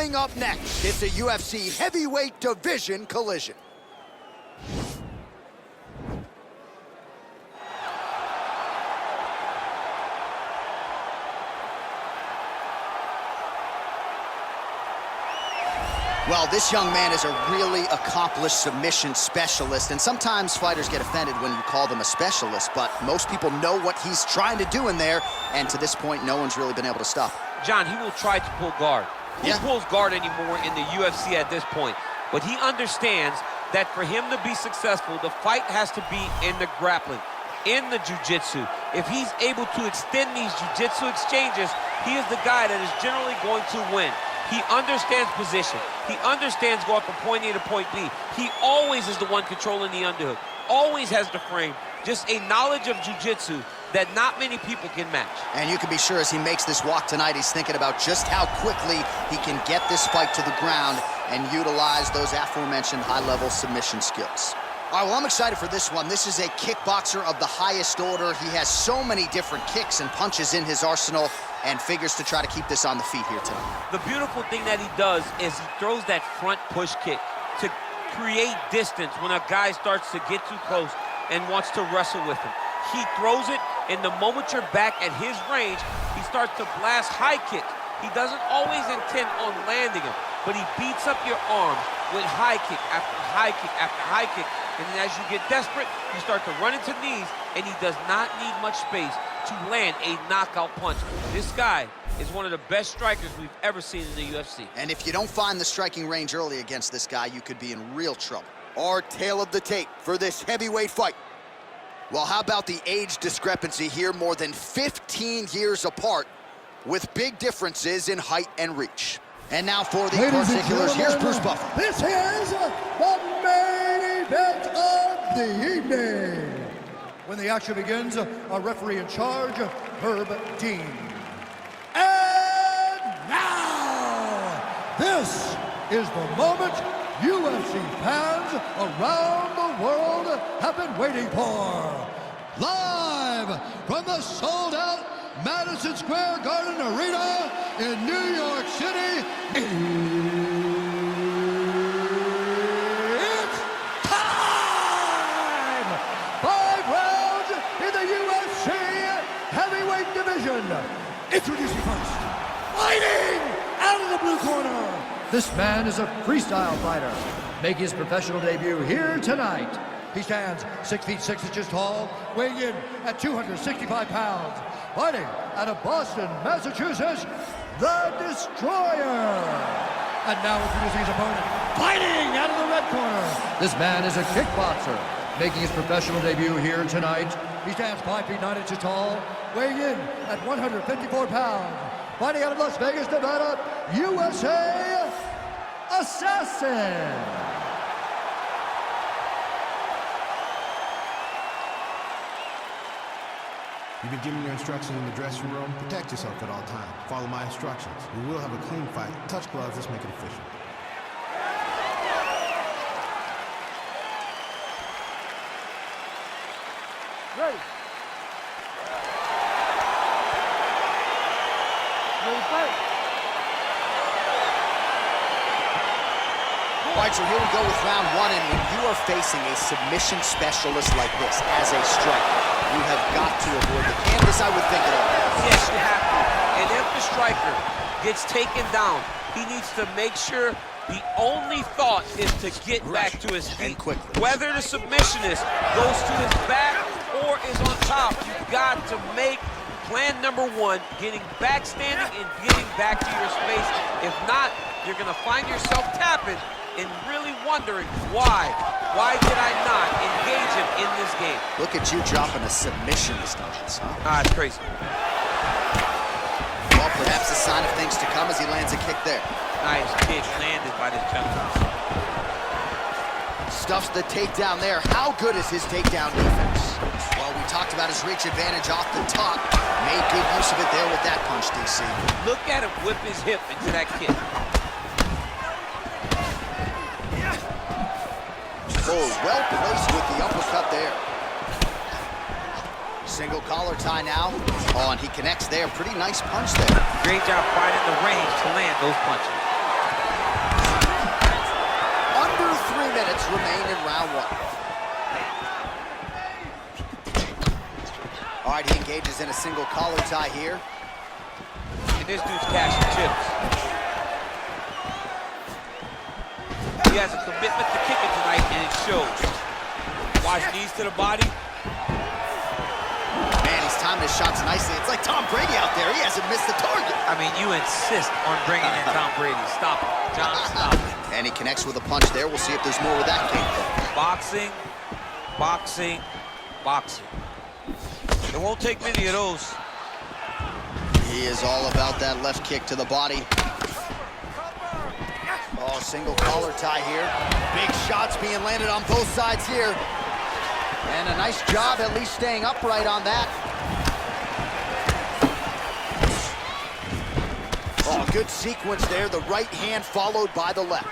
Coming up next, it's a UFC heavyweight division collision. Well, this young man is a really accomplished submission specialist, and sometimes fighters get offended when you call them a specialist, but most people know what he's trying to do in there, and to this point, no one's really been able to stop him. John, he will try to pull guard. Who pulls guard anymore in the UFC at this point? But he understands that for him to be successful, the fight has to be in the grappling, in the jiu-jitsu. If he's able to extend these jiu-jitsu exchanges, he is the guy that is generally going to win. He understands position. He understands going from point A to point B. He always is the one controlling the underhook. Always has the frame. Just a knowledge of jiu-jitsu that not many people can match. And you can be sure as he makes this walk tonight, he's thinking about just how quickly he can get this fight to the ground and utilize those aforementioned high-level submission skills. All right, well, I'm excited for this one. This is a kickboxer of the highest order. He has so many different kicks and punches in his arsenal and figures to try to keep this on the feet here tonight. The beautiful thing that he does is he throws that front push kick to create distance when a guy starts to get too close and wants to wrestle with him. He throws it, and the moment you're back at his range, he starts to blast high kicks. He doesn't always intend on landing them, but he beats up your arms with high kick after high kick after high kick. And then as you get desperate, you start to run into knees, and he does not need much space to land a knockout punch. This guy is one of the best strikers we've ever seen in the UFC. And if you don't find the striking range early against this guy, you could be in real trouble. Our tale of the tape for this heavyweight fight. Well, how about the age discrepancy here? More than 15 years apart, with big differences in height and reach. And now for the particulars, here's Bruce Buffer. This is the main event of the evening. When the action begins, our referee in charge, Herb Dean. And now, this is the moment UFC fans around the world have been waiting for. Live from the sold-out Madison Square Garden Arena in New York City, it's time! 5 rounds in the UFC heavyweight division. Introducing first, fighting out of the blue corner. This man is a freestyle fighter, making his professional debut here tonight. He stands 6 feet 6 inches tall, weighing in at 265 pounds. Fighting out of Boston, Massachusetts, the Destroyer. And now introducing his opponent, fighting out of the red corner. This man is a kickboxer, making his professional debut here tonight. He stands 5 feet 9 inches tall, weighing in at 154 pounds. Fighting out of Las Vegas, Nevada, USA, Assassin. You've been given your instructions in the dressing room. Protect yourself at all times. Follow my instructions. We will have a clean fight. Touch gloves, let's make it official. Ready. Ready, fight. All right, so here we go with round one, and when you are facing a submission specialist like this as a striker, you have got to avoid the canvas, I would think, at all. Yes, you have to. And if the striker gets taken down, he needs to make sure the only thought is to get back to his feet. Whether the submissionist goes to his back or is on top, you've got to make plan number one, getting back standing and getting back to your space. If not, you're going to find yourself tapping and really wondering why. Why did I not engage him in this game? Look at you dropping a submission stance, huh? Ah, it's crazy. Well, perhaps a sign of things to come as he lands a kick there. Nice kick landed by this gentleman. Stuffs the takedown there. How good is his takedown defense? Well, we talked about his reach advantage off the top. Made good use of it there with that punch, DC. Look at him whip his hip into that kick. Oh, well placed with the uppercut there. Single collar tie now. Oh, and he connects there. Pretty nice punch there. Great job finding the range to land those punches. remain in round one. All right, he engages in a single collar tie here. And this dude's cashing chips. He has a commitment to kicking tonight, and it shows. Watch knees to the body. Man, he's timing his shots nicely. It's like Tom Brady out there. He hasn't missed the target. I mean, you insist on bringing in Tom Brady. Stop it, John, stop it. And he connects with a punch there. We'll see if there's more where that came from. Boxing, boxing, boxing. It won't take many of those. He is all about that left kick to the body. Oh, single collar tie here. Big shots being landed on both sides here. And a nice job at least staying upright on that. Oh, good sequence there. The right hand followed by the left.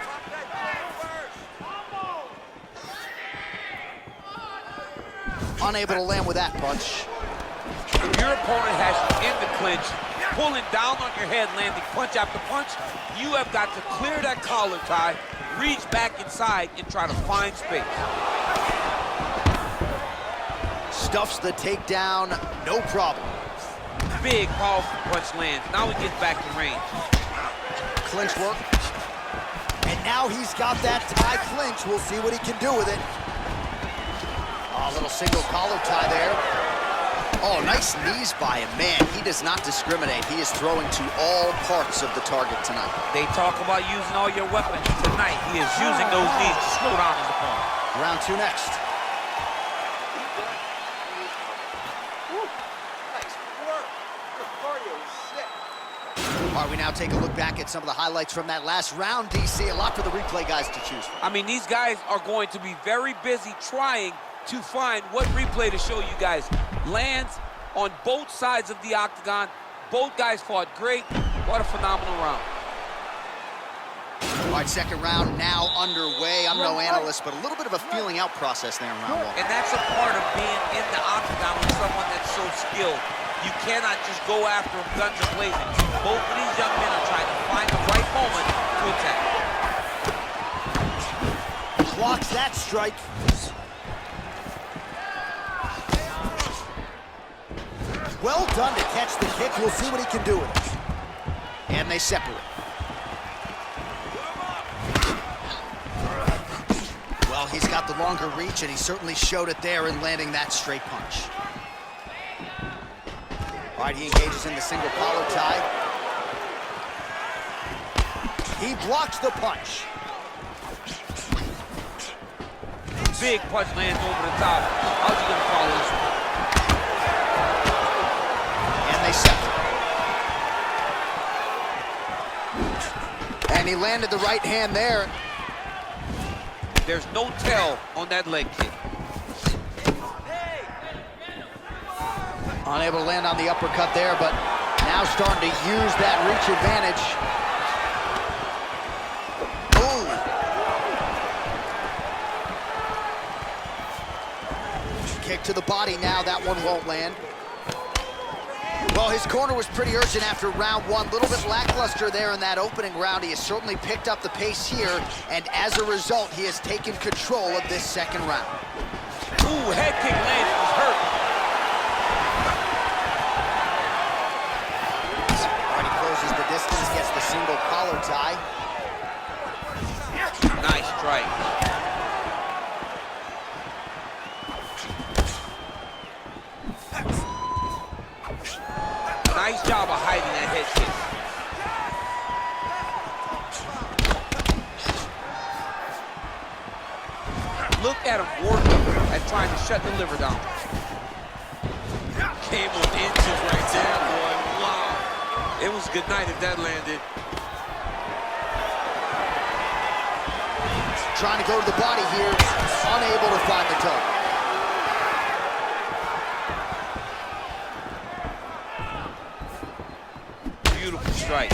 Unable to land with that punch. If your opponent has you in the clinch, pulling down on your head, landing punch after punch, you have got to clear that collar tie, reach back inside, and try to find space. Stuffs the takedown, no problem. Big, powerful punch lands. Now he gets back to range. Clinch work. And now he's got that tie clinch. We'll see what he can do with it. Oh, a little single collar tie there. Oh, nice knees by him. Man, he does not discriminate. He is throwing to all parts of the target tonight. They talk about using all your weapons. Tonight, he is using those knees to slow down his opponent. Round two next. All right, we now take a look back at some of the highlights from that last round, DC. A lot for the replay guys to choose from. I mean, these guys are going to be very busy trying to find what replay to show you guys. Lands on both sides of the octagon. Both guys fought great. What a phenomenal round. All right, second round now underway. I'm no analyst, but a little bit of a feeling out process there in round one. And that's a part of being in the octagon with someone that's so skilled. You cannot just go after them guns a-blazing. Both of these young men are trying to find the right moment to attack. Blocks that strike. Well done to catch the kick. We'll see what he can do with it. And they separate. Well, he's got the longer reach, and he certainly showed it there in landing that straight punch. All right, he engages in the single collar tie. He blocks the punch. Big punch lands over the top. How's he gonna follow this one? And they separate. And he landed the right hand there. There's no tell on that leg kick. Unable to land on the uppercut there, but now starting to use that reach advantage. Ooh. Kick to the body now. That one won't land. Well, his corner was pretty urgent after round one. A little bit lackluster there in that opening round. He has certainly picked up the pace here, and as a result, he has taken control of this second round. Ooh, head kick lands, was hurt. Already closes the distance, gets the single collar tie. Nice strike. Nice job of hiding that head kick. Look at him working at trying to shut the liver down. Came with inches right there, boy. Wow. It was good night if that landed. Trying to go to the body here, unable to find the target. Beautiful strike.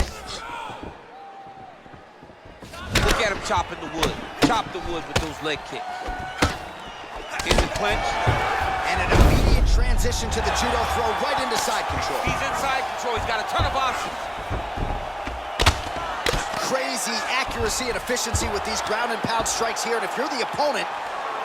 Look at him chopping the wood. Chop the wood with those leg kicks. In the clinch. And an immediate transition to the judo throw right into side control. He's in side control. He's got a ton of options. crazy accuracy and efficiency with these ground and pound strikes here, and if you're the opponent,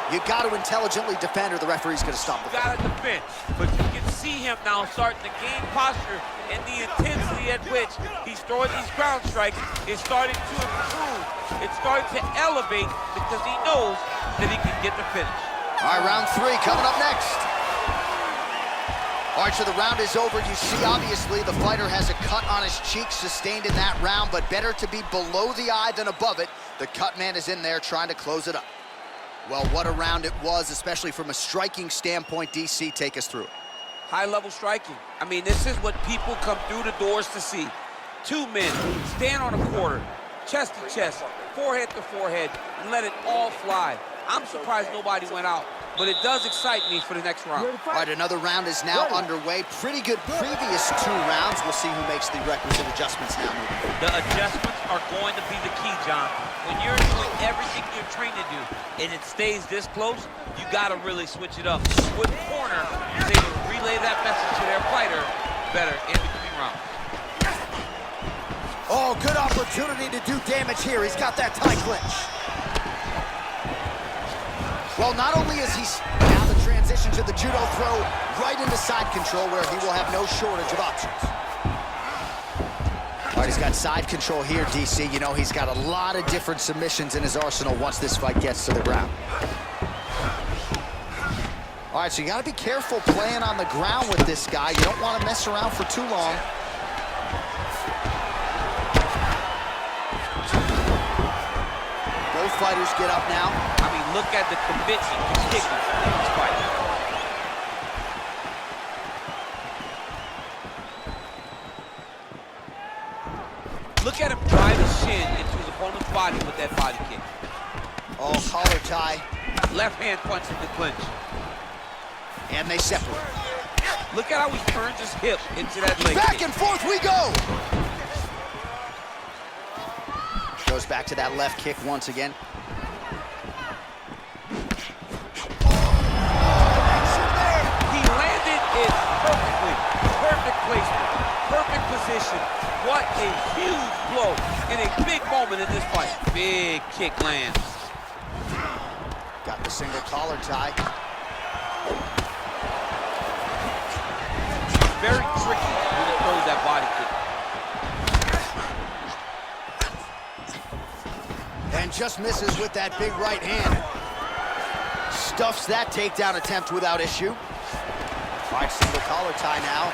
you got to intelligently defend or the referee's going to stop the fight. Got to defend, but you can see him now starting to gain posture, and the intensity at which he's throwing these ground strikes is starting to improve. It's starting to elevate because he knows that he can get the finish. All right, round 3 coming up next. All right, so the round is over. You see, obviously, the fighter has a cut on his cheek sustained in that round, but better to be below the eye than above it. The cut man is in there trying to close it up. Well, what a round it was, especially from a striking standpoint. DC, take us through it. High-level striking. I mean, this is what people come through the doors to see. 2 men stand on a quarter, chest to chest, forehead to forehead, and let it all fly. I'm surprised nobody went out, but it does excite me for the next round. All right, another round is now underway. Pretty good previous 2 rounds. We'll see who makes the requisite adjustments now moving forward. The adjustments are going to be the key, John. When you're doing everything you're trained to do, and it stays this close, you got to really switch it up. With corner is able to relay that message to their fighter better in between rounds. Oh, good opportunity to do damage here. He's got that tie clinch. Well, not only is he now the transition to the judo throw right into side control where he will have no shortage of options. All right, he's got side control here, DC. You know, he's got a lot of different submissions in his arsenal once this fight gets to the ground. All right, so you got to be careful playing on the ground with this guy. You don't want to mess around for too long. Both fighters get up now. I mean, look at the commitment to kicking in this fight. Look at him drive his shin into his opponent's body with that body kick. Oh, collar tie. Left hand punch in the clinch. And they separate. Look at how he turns his hip into that leg Back kick. and forth we go. Goes back to that left kick once again. He landed it perfectly. Perfect placement. Perfect position. What a huge blow in a big moment in this fight. Big kick lands. Got the single collar tie. Very tricky when he throws that body kick. And just misses with that big right hand. Stuffs that takedown attempt without issue. All right, single collar tie now.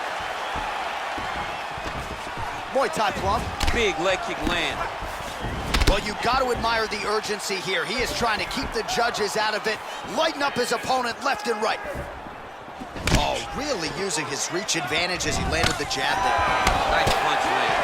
Muay Thai plum. Big leg kick land. Well, you got to admire the urgency here. He is trying to keep the judges out of it, lighten up his opponent left and right. Oh, really using his reach advantage as he landed the jab there. Nice punch land.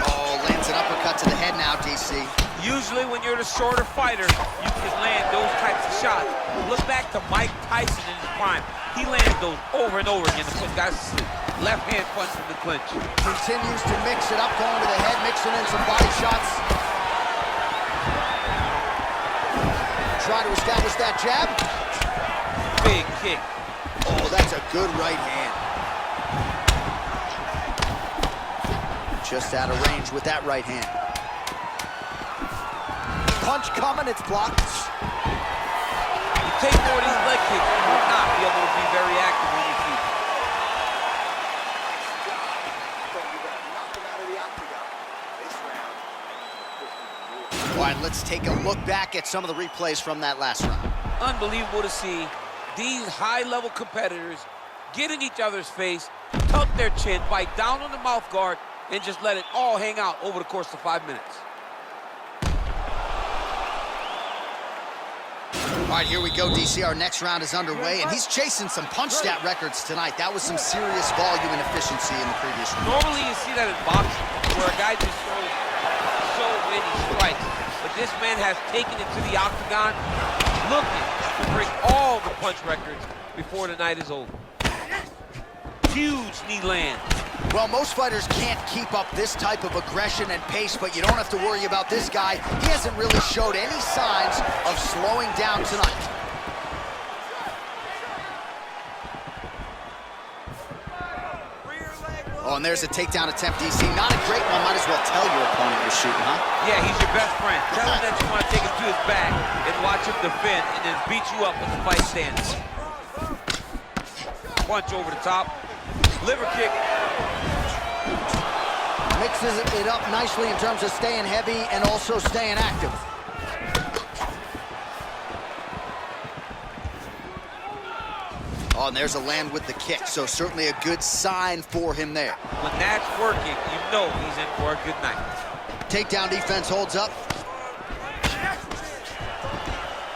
Oh, lands an uppercut to the head now, DC. Usually when you're the shorter fighter, you can land those types of shots. Look back to Mike Tyson in his prime. He landed those over and over again to put guys to sleep. Left hand punch in the clinch. Continues to mix it up, going to the head, mixing in some body shots. Try to establish that jab. Big kick. Oh, that's a good right hand. Just out of range with that right hand. Punch coming, it's blocked. You take more of these leg kicks, you will not be able to be very active on your feet. All right, let's take a look back at some of the replays from that last round. Unbelievable to see these high-level competitors get in each other's face, tuck their chin, bite down on the mouth guard, and just let it all hang out over the course of 5 minutes. All right, here we go, DC. Our next round is underway, and he's chasing some punch stat records tonight. That was some serious volume and efficiency in the previous round. Normally you see that in boxing, where a guy just throws so many strikes. But this man has taken it to the octagon, looking to break all the punch records before the night is over. Huge knee land. Well, most fighters can't keep up this type of aggression and pace, but you don't have to worry about this guy. He hasn't really showed any signs of slowing down tonight. Rear leg Oh, and there's a takedown attempt, DC. Not a great one. Might as well tell your opponent you're shooting, huh? Yeah, he's your best friend. Tell him that you want to take him to his back and watch him defend and then beat you up with the fight stance. Punch over the top. Liver kick. Mixes it up nicely in terms of staying heavy and also staying active. Oh, and there's a land with the kick, so certainly a good sign for him there. When that's working, you know he's in for a good night. Takedown defense holds up.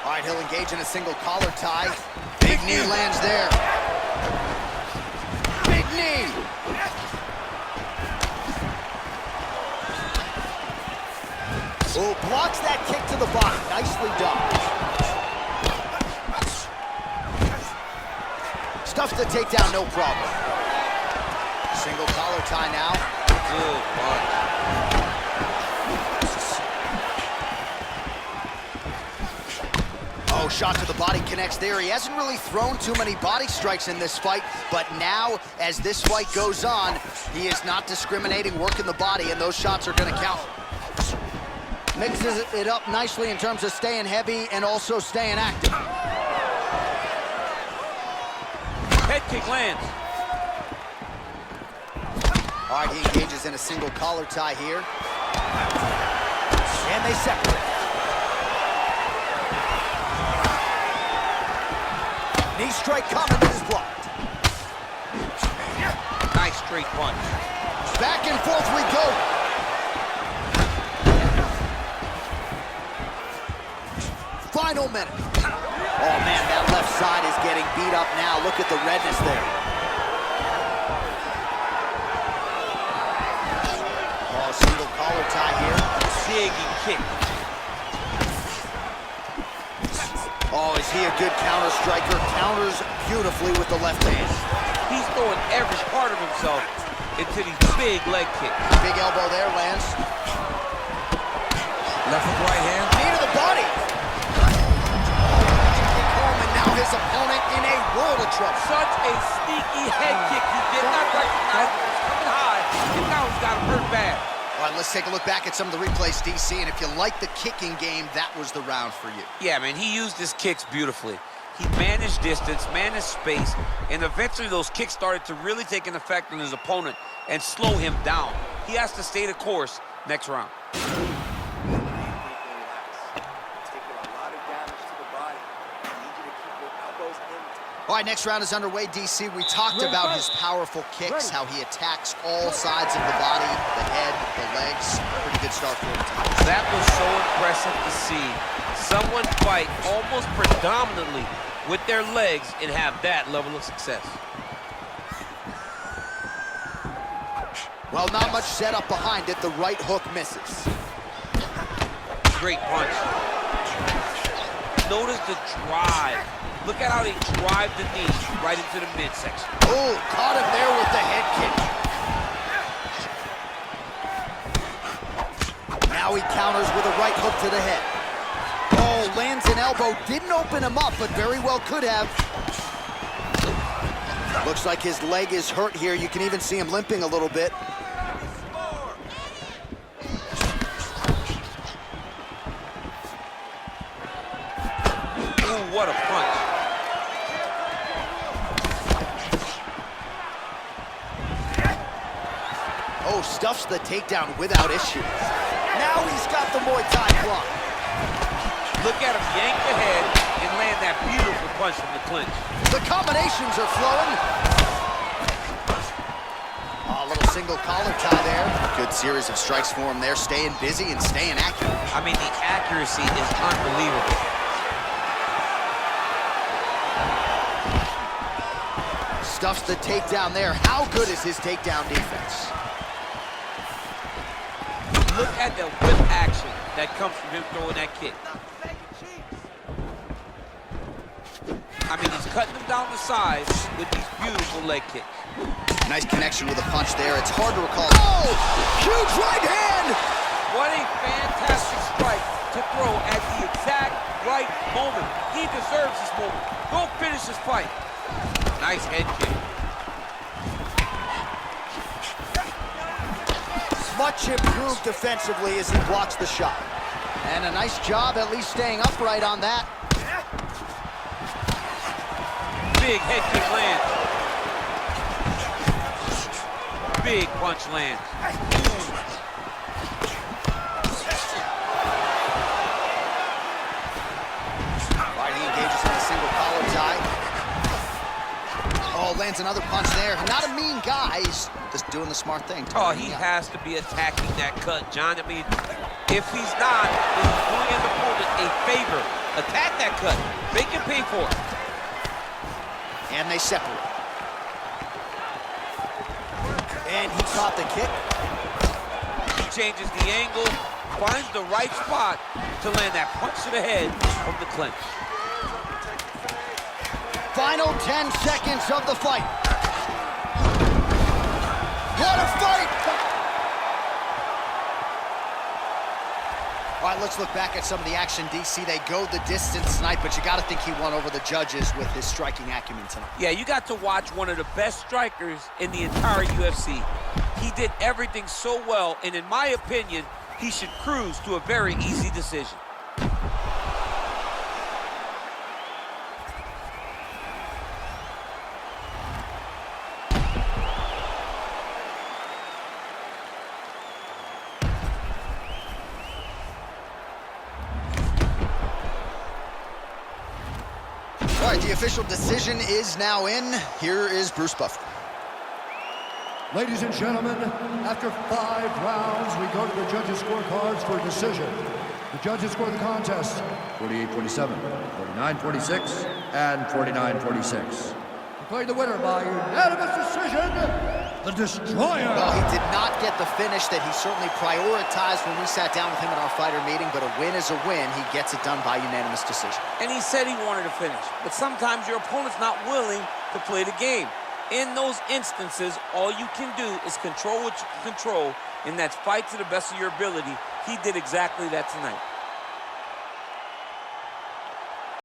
All right, he'll engage in a single collar tie. Big knee lands there. Big knee. Oh, blocks that kick to the body. Nicely done. Stuffs the takedown, no problem. Single collar tie now. Good punch. Oh, shot to the body connects there. He hasn't really thrown too many body strikes in this fight, but now, as this fight goes on, he is not discriminating, working the body, and those shots are going to count. Mixes it up nicely in terms of staying heavy and also staying active. Head kick lands. All right, he engages in a single collar tie here. And they separate. Knee strike coming, it is blocked. Nice straight punch. Back and forth we go. Final minute. Oh man, that left side is getting beat up now. Look at the redness there. Oh, single collar tie here. Zigging kick. Oh, is he a good counter striker? Counters beautifully with the left hand. He's throwing every part of himself into these big leg kicks. Big elbow there, lands. Left with right hand. Knee to the body. And now his opponent in a world of trouble. Such a sneaky head kick. He did not recognize it was coming high, and now he's got him hurt bad. All right, let's take a look back at some of the replays, DC, and if you like the kicking game, that was the round for you. Yeah, man, he used his kicks beautifully. He managed distance, managed space, and eventually those kicks started to really take an effect on his opponent and slow him down. He has to stay the course next round. All right, next round is underway, DC. We talked about his powerful kicks, how he attacks all sides of the body, the head, the legs. Pretty good start for him. That was so impressive to see. Someone fight almost predominantly with their legs and have that level of success. Well, not much setup behind it. The right hook misses. Great punch. Notice the drive. Look at how they drive the knee right into the midsection. Oh, caught him there with the head kick. Now he counters with a right hook to the head. Oh, lands an elbow. Didn't open him up, but very well could have. Looks like his leg is hurt here. You can even see him limping a little bit. Ooh, what a punch. Oh, stuffs the takedown without issue. Now he's got the Muay Thai block. Look at him yank the head and land that beautiful punch from the clinch. The combinations are flowing. Oh, a little single collar tie there. Good series of strikes for him there, staying busy and staying accurate. I mean, the accuracy is unbelievable. Stuffs the takedown there. How good is his takedown defense? Look at the whip action that comes from him throwing that kick. I mean, he's cutting them down the sides with these beautiful leg kicks. Nice connection with a punch there. It's hard to recall. Oh, huge right hand! What a fantastic strike to throw at the exact right moment. He deserves this moment. Go finish this fight. Nice head kick. Much improved defensively as he blocks the shot. And a nice job at least staying upright on that. Big head kick lands. Big punch lands. Right, he engages in a single collar tie. Oh, lands another punch there. Not a mean guy. He's just doing the smart thing. Oh, he has to be attacking that cut, John. I mean, if he's not, he's doing his opponent a favor. Attack that cut. Make him pay for it. And they separate. And he caught the kick. He changes the angle, finds the right spot to land that punch to the head from the clinch. Final 10 seconds of the fight. What a fight! All right, let's look back at some of the action, DC. They go the distance tonight, but you got to think he won over the judges with his striking acumen tonight. Yeah, you got to watch one of the best strikers in the entire UFC. He did everything so well, and in my opinion, he should cruise to a very easy decision. All right, the official decision is now in. Here is Bruce Buffer. Ladies and gentlemen, after 5 rounds, we go to the judges' scorecards for a decision. The judges score the contest 48-47, 49-46, and 49-46. Declared the winner by unanimous decision, the Destroyer. Well, he did not get the finish that he certainly prioritized when we sat down with him at our fighter meeting, but a win is a win. He gets it done by unanimous decision. And he said he wanted to finish, but sometimes your opponent's not willing to play the game. In those instances, all you can do is control what you can control, and that's fight to the best of your ability. He did exactly that tonight.